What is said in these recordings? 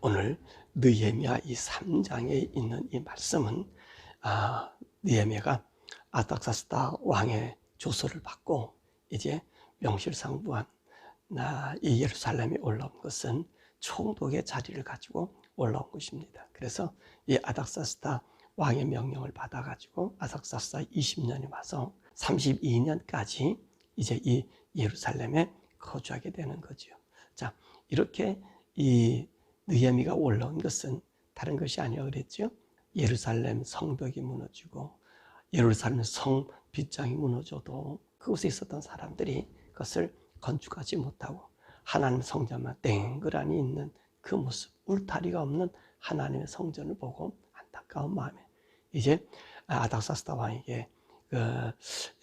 오늘 느헤미야 이 3장에 있는 이 말씀은 느헤미야가 아닥사스다 왕의 조서를 받고 이제 명실상부한 이 예루살렘에 올라온 것은 총독의 자리를 가지고 올라온 것입니다. 그래서 이 아닥사스다 왕의 명령을 받아가지고 아닥사스다 20년이 와서 32년까지 이제 이 예루살렘에 거주하게 되는 거죠. 자, 이렇게 이 느헤미야가 올라온 것은 다른 것이 아니라 그랬죠. 예루살렘 성벽이 무너지고 예루살렘 성 빗장이 무너져도 그곳에 있었던 사람들이 그것을 건축하지 못하고 하나님 성전만 땡그라니 있는 그 모습, 울타리가 없는 하나님의 성전을 보고 안타까운 마음에 이제 아닥사스다 왕에게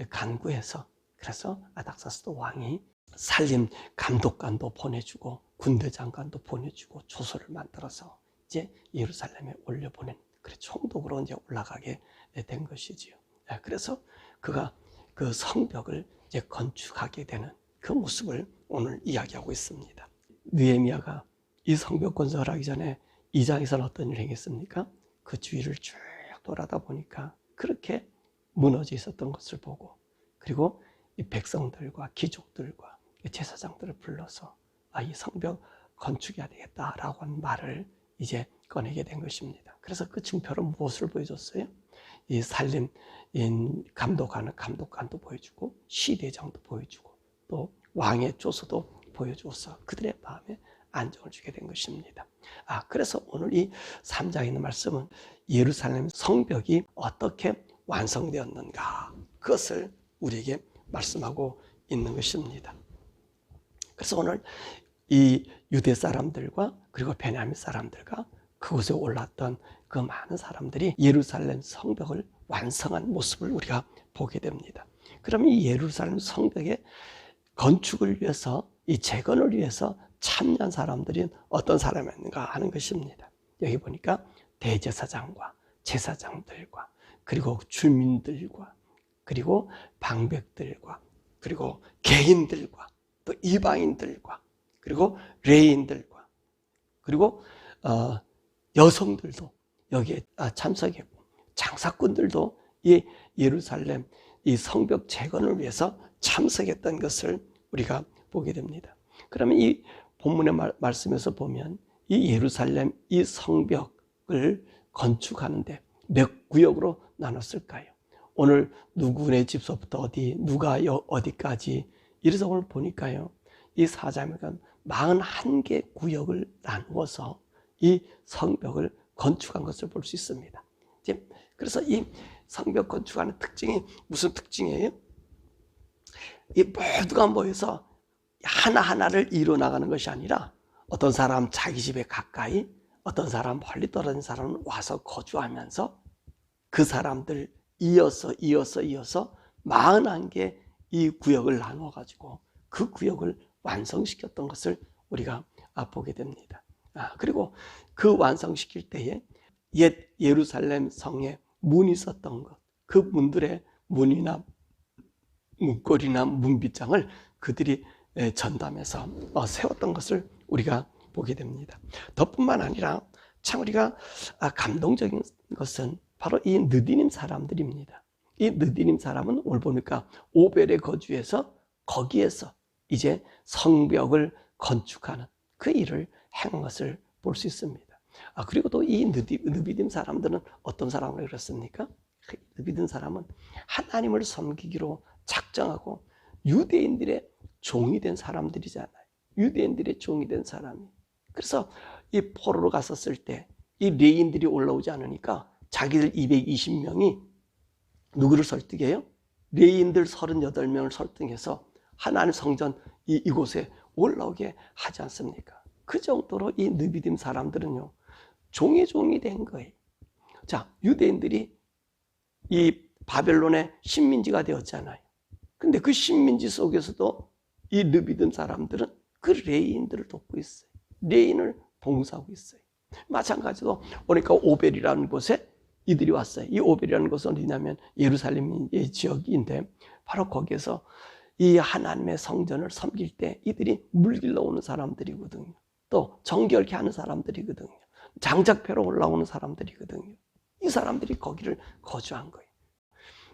간구해서, 그래서 아닥사스다 왕이 살림 감독관도 보내주고 군대 장관도 보내주고 조서를 만들어서 이제 예루살렘에 올려보낸 총독으로 이제 올라가게 된 것이지요. 그래서 그가 그 성벽을 이제 건축하게 되는 그 모습을 오늘 이야기하고 있습니다. 느헤미야가 이 성벽 건설을 하기 전에 2장에서는 어떤 일을 행했습니까? 그 주위를 쭉 돌아다 보니까 그렇게 무너져 있었던 것을 보고, 그리고 이 백성들과 귀족들과 제사장들을 불러서 이 성벽 건축해야 되겠다라고 하는 말을 이제 꺼내게 된 것입니다. 그래서 그 증표로 무엇을 보여줬어요? 이 살림 감독하는 감독관도 보여주고 시대장도 보여주고 또 왕의 조서도 보여줘서 그들의 마음에 안정을 주게 된 것입니다. 그래서 오늘 이 3장에 있는 말씀은 예루살렘 성벽이 어떻게 완성되었는가, 그것을 우리에게 말씀하고 있는 것입니다. 그래서 오늘 이 유대 사람들과 그리고 베냐민 사람들과 그곳에 올랐던 그 많은 사람들이 예루살렘 성벽을 완성한 모습을 우리가 보게 됩니다. 그러면 이 예루살렘 성벽의 건축을 위해서, 이 재건을 위해서 참여한 사람들이 어떤 사람이었는가 하는 것입니다. 여기 보니까 대제사장과 제사장들과 그리고 주민들과 그리고 방백들과 그리고 개인들과 또 이방인들과 그리고 레인들과 그리고 여성들도 여기에 참석했고 장사꾼들도 이 예루살렘 이 성벽 재건을 위해서 참석했던 것을 우리가 보게 됩니다. 그러면 이 본문의 말씀에서 보면 이 예루살렘 이 성벽을 건축하는데 몇 구역으로 나눴을까요? 오늘 누구네 집서부터 어디, 누가 어디까지, 이래서 오늘 보니까요, 이 4장에 41개 구역을 나누어서 이 성벽을 건축한 것을 볼 수 있습니다. 그래서 이 성벽 건축하는 특징이 무슨 특징이에요? 이 모두가 모여서 하나하나를 이뤄나가는 것이 아니라 어떤 사람 자기 집에 가까이, 어떤 사람 멀리 떨어진 사람은 와서 거주하면서 그 사람들 이어서 41개 이 구역을 나누어가지고 그 구역을 완성시켰던 것을 우리가 보게 됩니다. 그리고 그 완성시킬 때에 옛 예루살렘 성에 문이 있었던 것, 그 문들의 문이나 문고리나 문빗장을 그들이 전담해서 세웠던 것을 우리가 보게 됩니다. 덕뿐만 아니라 참 우리가 감동적인 것은 바로 이 느디님 사람들입니다. 이 느디님 사람은 오늘 보니까 오벨에 거주해서 거기에서 이제 성벽을 건축하는 그 일을 행한 것을 볼 수 있습니다. 그리고 또 이 느비딤 사람들은 어떤 사람을 그랬습니까? 느비딤 사람은 하나님을 섬기기로 작정하고 유대인들의 종이 된 사람들이잖아요. 유대인들의 종이 된 사람이. 그래서 이 포로로 갔었을 때 이 레인들이 올라오지 않으니까 자기들 220명이 누구를 설득해요? 레인들 38명을 설득해서 하나님 성전 이곳에 올라오게 하지 않습니까? 그 정도로 이 느비딤 사람들은요, 종이 된 거예요. 자, 유대인들이 이 바벨론의 식민지가 되었잖아요. 근데 그 식민지 속에서도 이 느비딤 사람들은 그 레인들을 돕고 있어요. 레인을 봉사하고 있어요. 마찬가지로 그러니까 오벨이라는 곳에 이들이 왔어요. 이 오벨이라는 곳은 어디냐면 예루살렘의 지역인데 바로 거기에서 이 하나님의 성전을 섬길 때 이들이 물길러 오는 사람들이거든요. 또 정결케 하는 사람들이거든요. 장작패로 올라오는 사람들이거든요. 이 사람들이 거기를 거주한 거예요.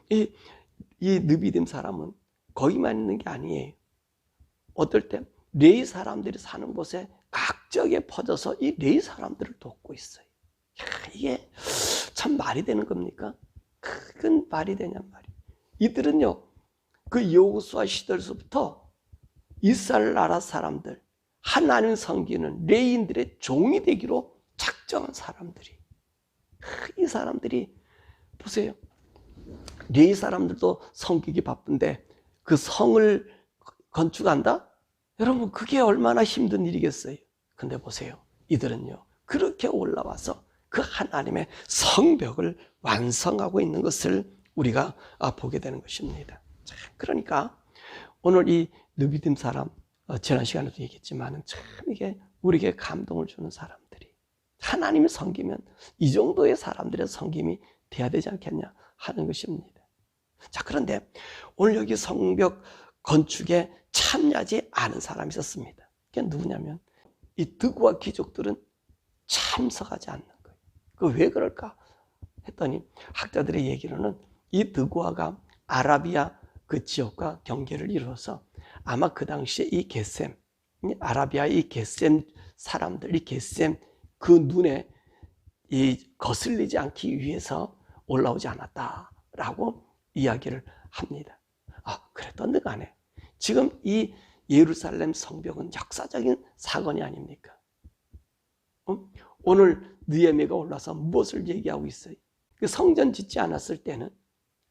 이 느비딤 사람은 거기만 있는 게 아니에요. 어떨 때 레위 사람들이 사는 곳에 각지역에 퍼져서 이 레위 사람들을 돕고 있어요. 야, 이게 참 말이 되는 겁니까? 그건 말이 되냔 말이에요. 이들은요, 그 여호수아 시대에서부터 이스라엘 나라 사람들, 하나님 섬기는 레위인들의 종이 되기로 작정한 사람들이. 이 사람들이 보세요. 레위 사람들도 섬기기 바쁜데 그 성을 건축한다? 여러분, 그게 얼마나 힘든 일이겠어요. 근데 보세요. 이들은요, 그렇게 올라와서 그 하나님의 성벽을 완성하고 있는 것을 우리가 보게 되는 것입니다. 그러니까 오늘 이 느비딤 사람, 지난 시간에도 얘기했지만 참 이게 우리에게 감동을 주는 사람들이, 하나님을 섬기면 이 정도의 사람들의 섬김이 돼야 되지 않겠냐 하는 것입니다. 자, 그런데 오늘 여기 성벽 건축에 참여하지 않은 사람이 있었습니다. 그게 누구냐면 이 드고와 귀족들은 참석하지 않는 거예요. 그 왜 그럴까 했더니 학자들의 얘기로는 이 드고아가 아라비아 그 지역과 경계를 이루어서 아마 그 당시에 이 겟셈, 아라비아의 이 겟셈 사람들, 이 겟셈 그 눈에 이 거슬리지 않기 위해서 올라오지 않았다라고 이야기를 합니다. 그랬던데 간에 지금 이 예루살렘 성벽은 역사적인 사건이 아닙니까? 오늘 느헤미야가 올라서 무엇을 얘기하고 있어요? 그 성전 짓지 않았을 때는,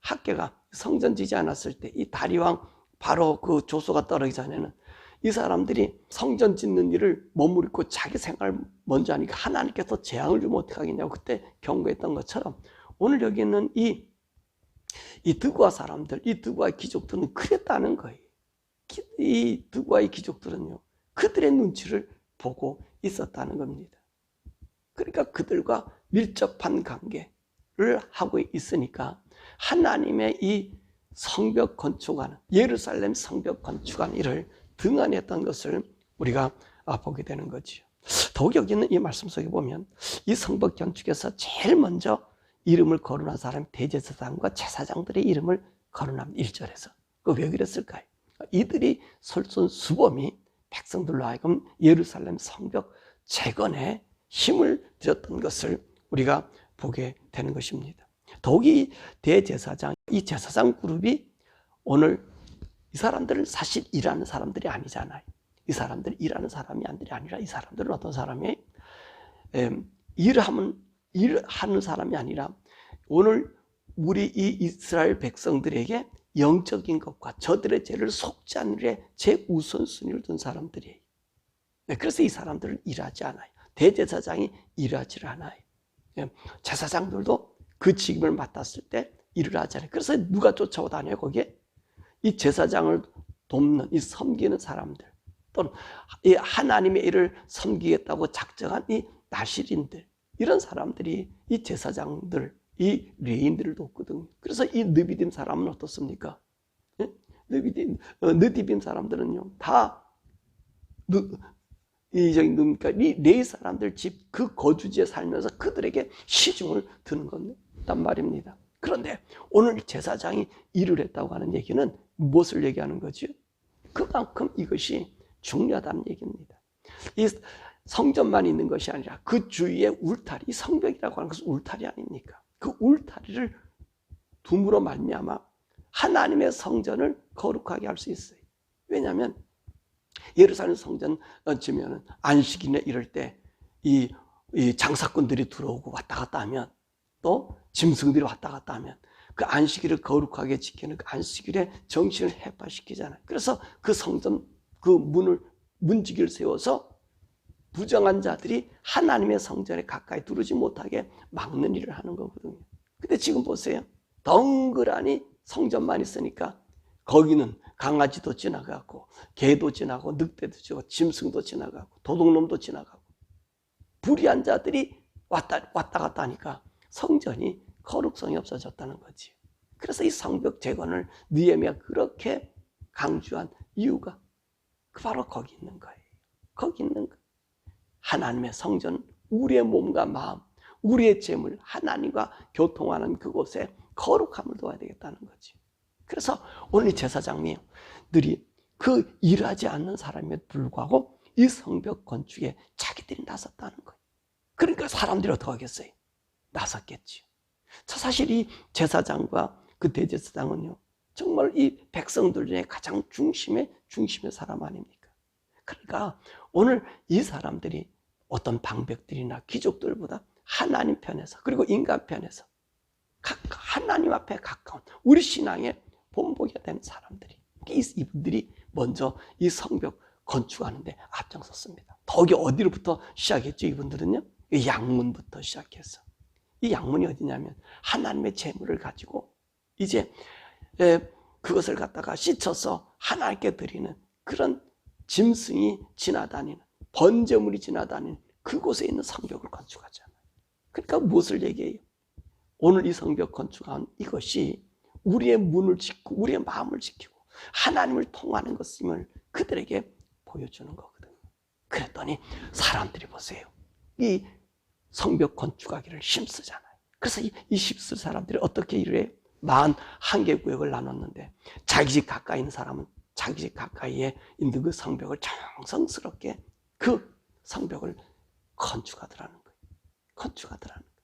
학계가 성전 짓지 않았을 때 이 다리왕 바로 그 조소가 떨어지기 전에는 이 사람들이 성전 짓는 일을 머무르고 자기 생활을 먼저 하니까 하나님께서 재앙을 주면 어떡하겠냐고 그때 경고했던 것처럼, 오늘 여기 있는 이 드고아 사람들, 이 드고아의 귀족들은 그랬다는 거예요. 이 드고아의 귀족들은요, 그들의 눈치를 보고 있었다는 겁니다. 그러니까 그들과 밀접한 관계를 하고 있으니까 하나님의 이 성벽 건축하는, 예루살렘 성벽 건축하는 일을 등한했던 것을 우리가 보게 되는 거죠. 더욱 여기는 이 말씀 속에 보면 이 성벽 건축에서 제일 먼저 이름을 거론한 사람이 대제사장과 제사장들의 이름을 거론합니다. 1절에서. 왜 그랬을까요? 이들이 솔선수범이 백성들로 하여금 예루살렘 성벽 재건에 힘을 들였던 것을 우리가 보게 되는 것입니다. 더욱이 대제사장, 이 제사장 그룹이 오늘 이 사람들은 사실 일하는 사람들이 아니잖아요. 이 사람들이 일하는 사람이 아니라 이 사람들은 어떤 사람이 일하는 사람이 아니라 오늘 우리 이 이스라엘 백성들에게 영적인 것과 저들의 죄를 속지 않는 일에 제우선순위를 둔 사람들이에요. 그래서 이 사람들은 일하지 않아요. 대제사장이 일하지 않아요. 제사장들도 그 직임을 맡았을 때 일을 하지 않아요. 그래서 누가 쫓아오다녀요? 거기에 이 제사장을 돕는, 이 섬기는 사람들, 또는 이 하나님의 일을 섬기겠다고 작정한 이 나실인들, 이런 사람들이 이 제사장들, 이 레위인들을 돕거든요. 그래서 이 느비딤 사람은 어떻습니까? 느디빔 사람들은요, 다 이 레위 사람들 집 그 거주지에 살면서 그들에게 시중을 드는 건단 말입니다. 그런데 오늘 제사장이 일을 했다고 하는 얘기는 무엇을 얘기하는 거죠? 그만큼 이것이 중요하다는 얘기입니다. 이 성전만 있는 것이 아니라 그 주위에 울타리, 성벽이라고 하는 것은 울타리 아닙니까? 그 울타리를 둠으로 말미암아 하나님의 성전을 거룩하게 할 수 있어요. 왜냐하면 예루살렘 성전 지면은 안식일에 이럴 때 이 장사꾼들이 들어오고 왔다 갔다 하면, 또 짐승들이 왔다 갔다 하면 그 안식일을 거룩하게 지키는 그 안식일의 정신을 해파시키잖아요. 그래서 그 성전 그 문지기를 세워서 부정한 자들이 하나님의 성전에 가까이 들어오지 못하게 막는 일을 하는 거거든요. 근데 지금 보세요. 덩그러니 성전만 있으니까 거기는 강아지도 지나가고 개도 지나고 늑대도 지나고 짐승도 지나가고 도둑놈도 지나가고 불의한 자들이 왔다 갔다 하니까 성전이 거룩성이 없어졌다는 거지. 그래서 이 성벽 재건을 느헤미야가 그렇게 강조한 이유가 바로 거기 있는 거예요. 거기 있는 거. 하나님의 성전, 우리의 몸과 마음, 우리의 재물, 하나님과 교통하는 그곳에 거룩함을 둬야 되겠다는 거지. 그래서 오늘 이 제사장님들이 그 일하지 않는 사람에도 불구하고 이 성벽 건축에 자기들이 나섰다는 거예요. 그러니까 사람들이 어떻게 하겠어요? 나섰겠지요. 자, 사실 이 제사장과 그 대제사장은요, 정말 이 백성들 중에 가장 중심의 사람 아닙니까? 그러니까 오늘 이 사람들이 어떤 방백들이나 귀족들보다 하나님 편에서, 그리고 인간 편에서 하나님 앞에 가까운 우리 신앙의 본보기가 되는 사람들이, 이분들이 먼저 이 성벽 건축하는데 앞장섰습니다. 더욱이 어디로부터 시작했죠? 이분들은요, 이 양문부터 시작해서. 이 양문이 어디냐면 하나님의 재물을 가지고 이제 그것을 갖다가 씻어서 하나님께 드리는 그런 짐승이 지나다니는, 번제물이 지나다니는 그곳에 있는 성벽을 건축하잖아요. 그러니까 무엇을 얘기해요? 오늘 이 성벽 건축한 이것이 우리의 문을 짓고 우리의 마음을 지키고 하나님을 통하는 것임을 그들에게 보여주는 거거든요. 그랬더니 사람들이 보세요. 이 성벽 건축하기를 힘쓰잖아요. 그래서 이 힘쓸 사람들이 어떻게 일을 해요? 41개 구역을 나눴는데 자기 집 가까이 있는 사람은 자기 집 가까이에 있는 그 성벽을 정성스럽게 그 성벽을 건축하더라는 거예요. 건축하더라는 거예요.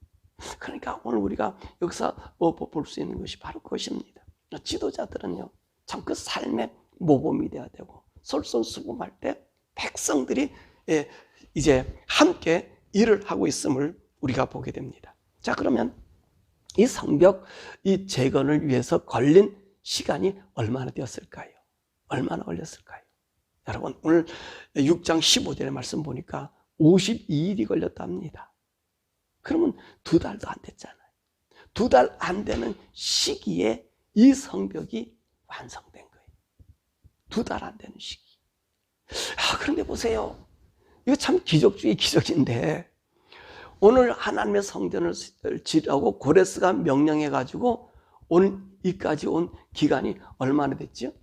그러니까 오늘 우리가 여기서 볼 수 있는 것이 바로 그것입니다. 지도자들은요, 참 그 삶의 모범이 되어야 되고 솔선수범할 때 백성들이 이제 함께 일을 하고 있음을 우리가 보게 됩니다. 자, 그러면 이 성벽 이 재건을 위해서 걸린 시간이 얼마나 되었을까요? 얼마나 걸렸을까요? 여러분, 오늘 6장 15절의 말씀 보니까 52일이 걸렸답니다. 그러면 2달도 안 됐잖아요. 2달 안 되는 시기에 이 성벽이 완성된 거예요. 2달 안 되는 시기. 그런데 보세요. 이거 참 기적 중의 기적인데, 오늘 하나님의 성전을 지으라고 고레스가 명령해가지고 오늘 이까지 온 기간이 얼마나 됐죠?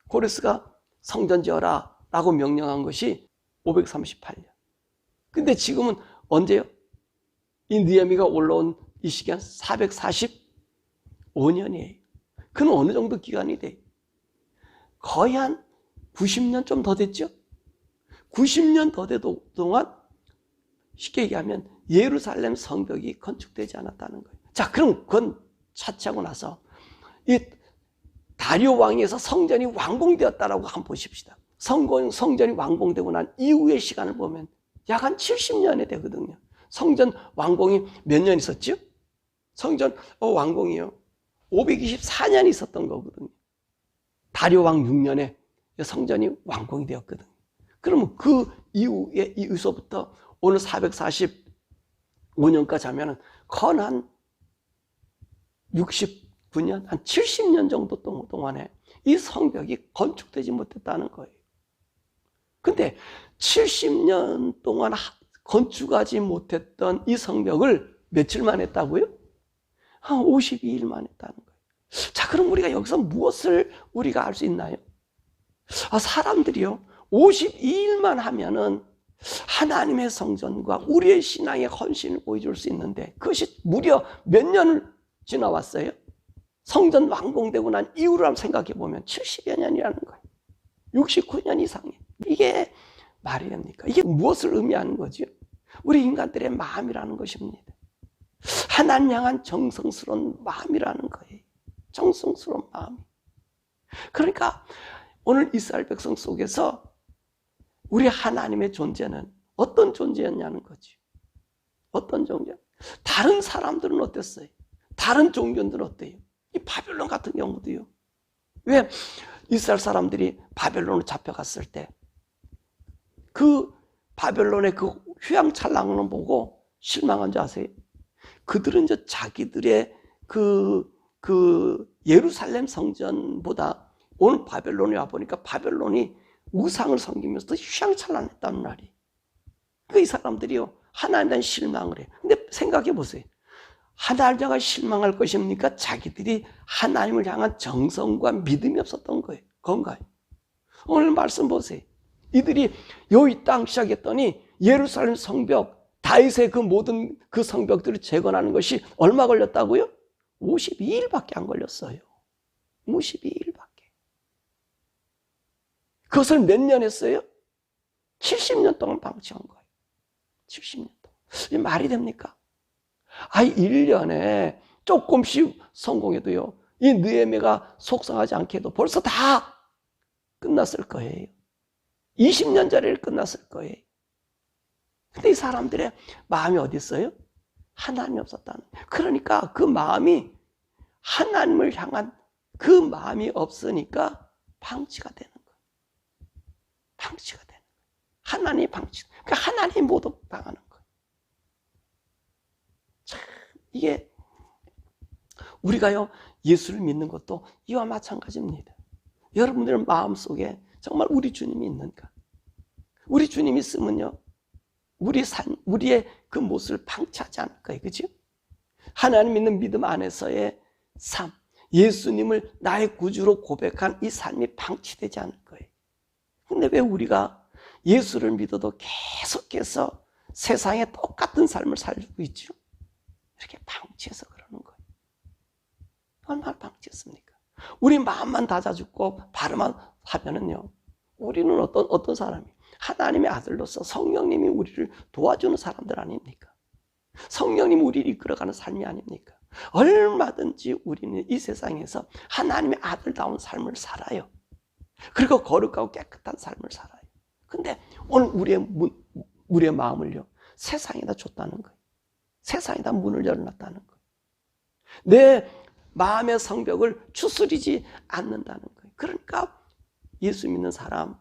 고레스가 성전 지어라 라고 명령한 것이 538년. 근데 지금은 언제요? 이 느헤미야가 올라온 이 시간 445년이에요. 그는 어느 정도 기간이 돼요? 거의 한 90년 좀 더 됐죠? 90년 더 되도 동안 쉽게 얘기하면 예루살렘 성벽이 건축되지 않았다는 거예요. 자, 그럼 그건 차치하고 나서 이 다리오 왕에서 성전이 완공되었다라고 한번 보십시다. 성전이 완공되고 난 이후의 시간을 보면 약 한 70년이 되거든요. 성전 완공이 몇 년 있었죠? 성전 완공이요, 524년이 있었던 거거든요. 다리오 왕 6년에 성전이 완공이 되었거든요. 그러면 그 이후서부터 오늘 445년까지 하면은 거의 한 69년, 한 70년 정도 동안에 이 성벽이 건축되지 못했다는 거예요. 근데 70년 동안 건축하지 못했던 이 성벽을 며칠만 했다고요? 한 52일만 했다는 거예요. 자, 그럼 우리가 여기서 무엇을 우리가 알 수 있나요? 사람들이요, 52일만 하면은 하나님의 성전과 우리의 신앙의 헌신을 보여줄 수 있는데 그것이 무려 몇 년을 지나왔어요? 성전 완공되고 난 이후로 한번 생각해 보면 70여 년이라는 거예요. 69년 이상이에요. 이게 말이 됩니까? 이게 무엇을 의미하는 거죠? 우리 인간들의 마음이라는 것입니다. 하나님 향한 정성스러운 마음이라는 거예요. 정성스러운 마음. 그러니까 오늘 이스라엘 백성 속에서 우리 하나님의 존재는 어떤 존재였냐는 거지. 어떤 존재? 다른 사람들은 어땠어요? 다른 종교들은 어때요? 이 바벨론 같은 경우도요. 왜 이스라엘 사람들이 바벨론으로 잡혀갔을 때 그 바벨론의 그 휘황찬란을 보고 실망한 줄 아세요? 그들은 이제 자기들의 그 예루살렘 성전보다 오늘 바벨론에 와보니까 바벨론이 우상을 섬기면서 더 휘황찬란했다는 말이. 그러니까 이 사람들이요, 하나님에 대한 실망을 해요. 근데 생각해 보세요. 하나님과 실망할 것입니까? 자기들이 하나님을 향한 정성과 믿음이 없었던 거예요. 건가요? 오늘 말씀 보세요. 이들이 여기 땅 시작했더니 예루살렘 성벽, 다윗의 그 모든 그 성벽들을 재건하는 것이 얼마 걸렸다고요? 52일밖에 안 걸렸어요. 52일밖에. 그것을 몇 년 했어요? 70년 동안 방치한 거예요. 70년 동안. 이게 말이 됩니까? 1년에 조금씩 성공해도요, 이 느헤미야가 속상하지 않게 해도 벌써 다 끝났을 거예요. 20년짜리를 끝났을 거예요. 근데 이 사람들의 마음이 어디 있어요? 하나님이 없었다는. 그러니까 그 마음이 하나님을 향한 그 마음이 없으니까 방치가 되는 거예요. 방치가 되는 거예요. 하나님이 방치. 그러니까 하나님이 모두 당하는 거예요. 참, 이게 우리가요, 예수를 믿는 것도 이와 마찬가지입니다. 여러분들 마음속에 정말 우리 주님이 있는가? 우리 주님이 있으면요, 우리의 그 모습을 방치하지 않을 거예요. 그죠? 하나님 믿는 믿음 안에서의 삶, 예수님을 나의 구주로 고백한 이 삶이 방치되지 않을 거예요. 근데 왜 우리가 예수를 믿어도 계속해서 세상에 똑같은 삶을 살고 있죠? 이렇게 방치해서 그러는 거예요. 얼마나 방치했습니까? 우리 마음만 다잡고 바로만 하면은요, 우리는 어떤 사람이 하나님의 아들로서 성령님이 우리를 도와주는 사람들 아닙니까? 성령님이 우리를 이끌어가는 삶이 아닙니까? 얼마든지 우리는 이 세상에서 하나님의 아들다운 삶을 살아요. 그리고 거룩하고 깨끗한 삶을 살아요. 근데 오늘 우리의 마음을요, 세상에다 줬다는 거예요. 세상에다 문을 열어놨다는 거예요. 내 마음의 성벽을 추스리지 않는다는 거예요. 그러니까 예수 믿는 사람,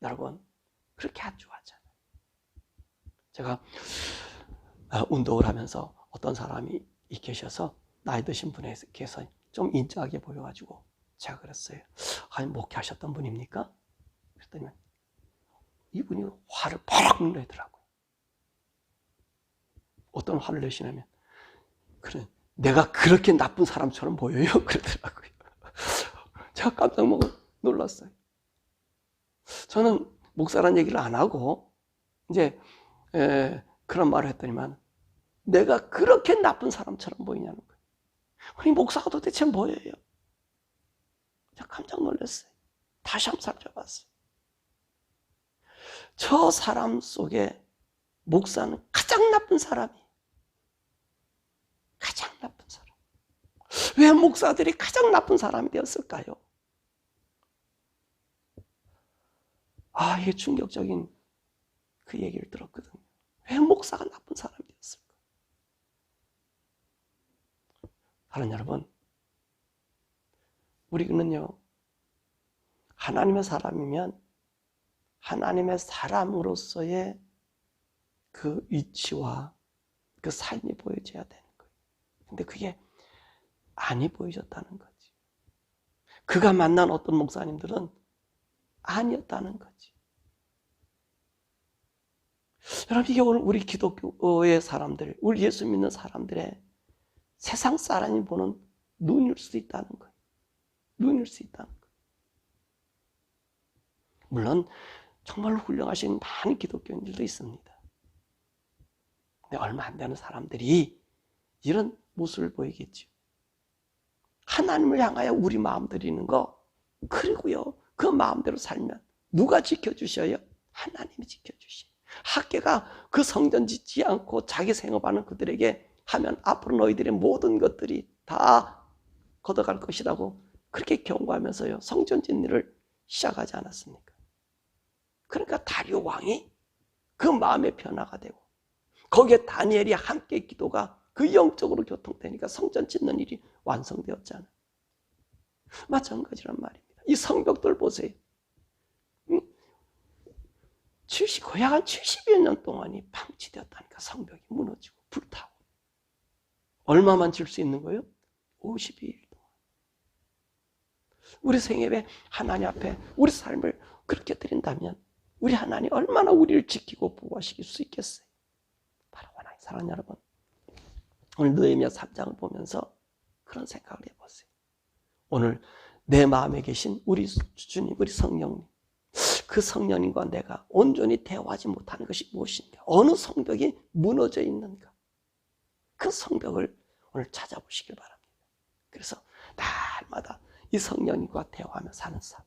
여러분, 그렇게 안 좋아하잖아요. 제가 운동을 하면서 어떤 사람이 계셔서 나이 드신 분께서 좀 인자하게 보여가지고 제가 그랬어요. 아니, 목회하셨던 분입니까? 그랬더니 이분이 화를 팍 내더라고요. 어떤 화를 내시냐면, 그래, 내가 그렇게 나쁜 사람처럼 보여요? 그러더라고요. 제가 깜짝 놀랐어요. 저는 목사란 얘기를 안 하고 이제 그런 말을 했더니만, 내가 그렇게 나쁜 사람처럼 보이냐는 거예요. 아니, 목사가 도대체 뭐예요? 제가 깜짝 놀랐어요. 다시 한번 살펴봤어요. 저 사람 속에 목사는 가장 나쁜 사람이에요. 가장 나쁜 사람. 왜 목사들이 가장 나쁜 사람이 되었을까요? 이게 충격적인 그 얘기를 들었거든요. 왜 목사가 나쁜 사람이 되었을까? 사랑하는 여러분, 우리는요, 하나님의 사람이면 하나님의 사람으로서의 그 위치와 그 삶이 보여져야 되는 거예요. 근데 그게 아니 보여졌다는 거지. 그가 만난 어떤 목사님들은 아니었다는 거지. 여러분, 이게 오늘 우리 기독교의 사람들, 우리 예수 믿는 사람들의 세상 사람이 보는 눈일 수 있다는 거예요. 눈일 수 있다는 거예요. 물론 정말로 훌륭하신 많은 기독교인들도 있습니다. 근데 얼마 안 되는 사람들이 이런 모습을 보이겠죠. 하나님을 향하여 우리 마음 드리는 거, 그리고요, 그 마음대로 살면 누가 지켜주셔요? 하나님이 지켜주셔요. 학계가 그 성전 짓지 않고 자기 생업하는 그들에게 하면 앞으로 너희들의 모든 것들이 다 걷어갈 것이라고 그렇게 경고하면서요, 성전 짓는 일을 시작하지 않았습니까? 그러니까 다리오 왕이 그 마음의 변화가 되고, 거기에 다니엘이 함께 기도가 그 영적으로 교통되니까 성전 짓는 일이 완성되었잖아요. 마찬가지란 말입니다. 이 성벽들 보세요. 거의 한 70여 년 동안이 방치되었다니까. 성벽이 무너지고 불타고. 얼마만 질 수 있는 거예요? 52일 동안. 우리 생애에 하나님 앞에 우리 삶을 그렇게 드린다면 우리 하나님 얼마나 우리를 지키고 보호하실 수 있겠어요? 바로 하나님 사랑하는 여러분, 오늘 느헤미야 3장을 보면서 그런 생각을 해보세요. 오늘 내 마음에 계신 우리 주님, 우리 성령님, 그 성령님과 내가 온전히 대화하지 못하는 것이 무엇인가? 어느 성벽이 무너져 있는가? 그 성벽을 오늘 찾아보시길 바랍니다. 그래서 날마다 이 성령님과 대화하며 사는 삶,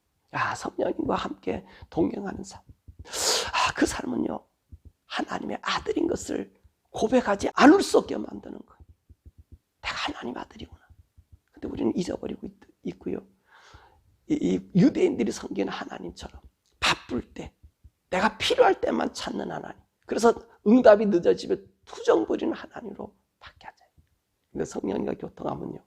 성령님과 함께 동행하는 삶, 그 삶은요, 하나님의 아들인 것을 고백하지 않을 수 없게 만드는 거예요. 내가 하나님 아들이구나. 근데 우리는 잊어버리고 있고요. 이 유대인들이 섬기는 하나님처럼 바쁠 때, 내가 필요할 때만 찾는 하나님. 그래서 응답이 늦어지면 투정 부리는 하나님으로 바뀌어져요. 근데 성령님과 교통하면요,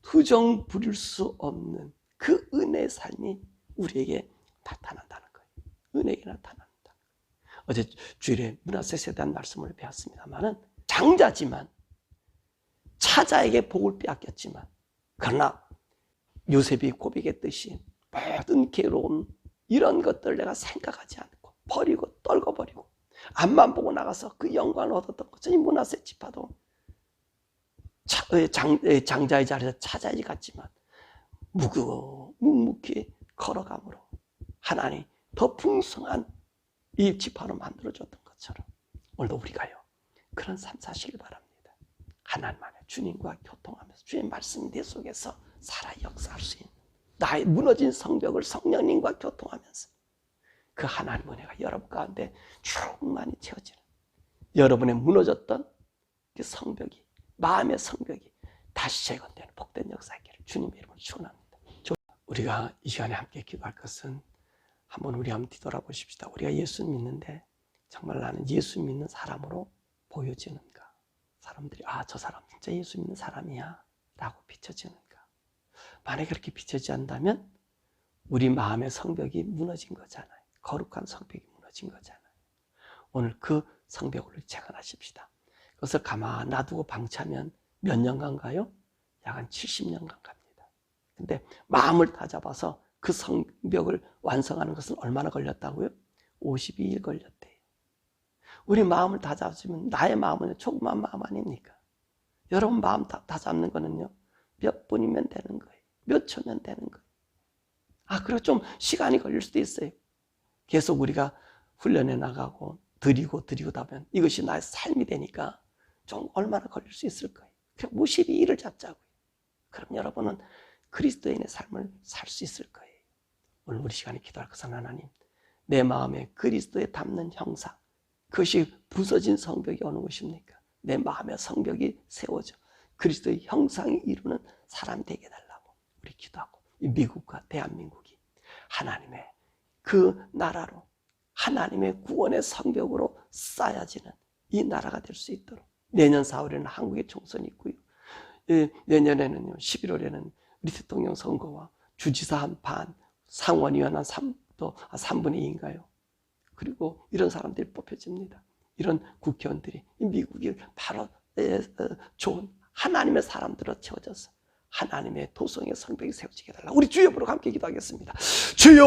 투정 부릴 수 없는 그 은혜의 삶이 우리에게 나타난다는 거예요. 은혜에게 나타난다. 어제 주일에 문하셋에 대한 말씀을 배웠습니다만은 장자지만 차자에게 복을 빼앗겼지만, 그러나 요셉이 고백했듯이 모든 괴로움 이런 것들 내가 생각하지 않고 버리고 떨궈버리고 앞만 보고 나가서 그 영광을 얻었던 것은 이 문하세 지파도 장자의 자리에서 차자에 갔지만 묵묵히 걸어감으로 하나님 더 풍성한 이 지파로 만들어줬던 것처럼 오늘도 우리가요, 그런 삶 사시길 바랍니다. 하나님 안에 주님과 교통하면서 주의 말씀이 내 속에서 살아 역사할 수 있는 나의 무너진 성벽을 성령님과 교통하면서 그 하나님 은혜가 여러분 가운데 충만히 채워지는, 여러분의 무너졌던 그 성벽이, 마음의 성벽이 다시 재건되는 복된 역사이기를 주님의 이름으로 축원합니다. 우리가 이 시간에 함께 기도할 것은, 한번 우리 한번 뒤돌아보십시다. 우리가 예수 믿는데 정말 나는 예수 믿는 사람으로 보여지는가? 사람들이 저 사람 진짜 예수 믿는 사람이야 라고 비춰지는가? 만약에 그렇게 비춰지지 않다면 우리 마음의 성벽이 무너진 거잖아요. 거룩한 성벽이 무너진 거잖아요. 오늘 그 성벽을 재건하십시다. 그것을 가만 놔두고 방치하면 몇 년간 가요? 약 한 70년간 갑니다. 근데 마음을 다잡아서 그 성벽을 완성하는 것은 얼마나 걸렸다고요? 52일 걸렸대요. 우리 마음을 다잡으면, 나의 마음은 조그만 마음 아닙니까? 여러분 마음 다잡는 거는요, 몇 분이면 되는 거예요. 몇 초면 되는 거예요. 그리고 좀 시간이 걸릴 수도 있어요. 계속 우리가 훈련해 나가고 드리고 하면 이것이 나의 삶이 되니까 좀 얼마나 걸릴 수 있을 거예요. 그럼 52일을 잡자고요. 그럼 여러분은 그리스도인의 삶을 살 수 있을 거예요. 오늘 우리 시간에 기도할 것은, 하나님, 내 마음에 그리스도에 닮는 형상, 그것이 부서진 성벽이 어느 것입니까? 내 마음의 성벽이 세워져 그리스도의 형상이 이루는 사람 되게 해달라고 우리 기도하고, 이 미국과 대한민국이 하나님의 그 나라로, 하나님의 구원의 성벽으로 쌓여지는 이 나라가 될 수 있도록, 내년 4월에는 한국의 총선이 있고요, 내년에는요 11월에는 우리 대통령 선거와 주지사 한 반, 상원의원 한 3분의 2인가요? 그리고 이런 사람들이 뽑혀집니다. 이런 국회의원들이 미국이 바로 좋은 하나님의 사람들로 채워져서 하나님의 도성의 성벽이 세워지게 해달라. 우리 주여 부르고 함께 기도하겠습니다. 주여!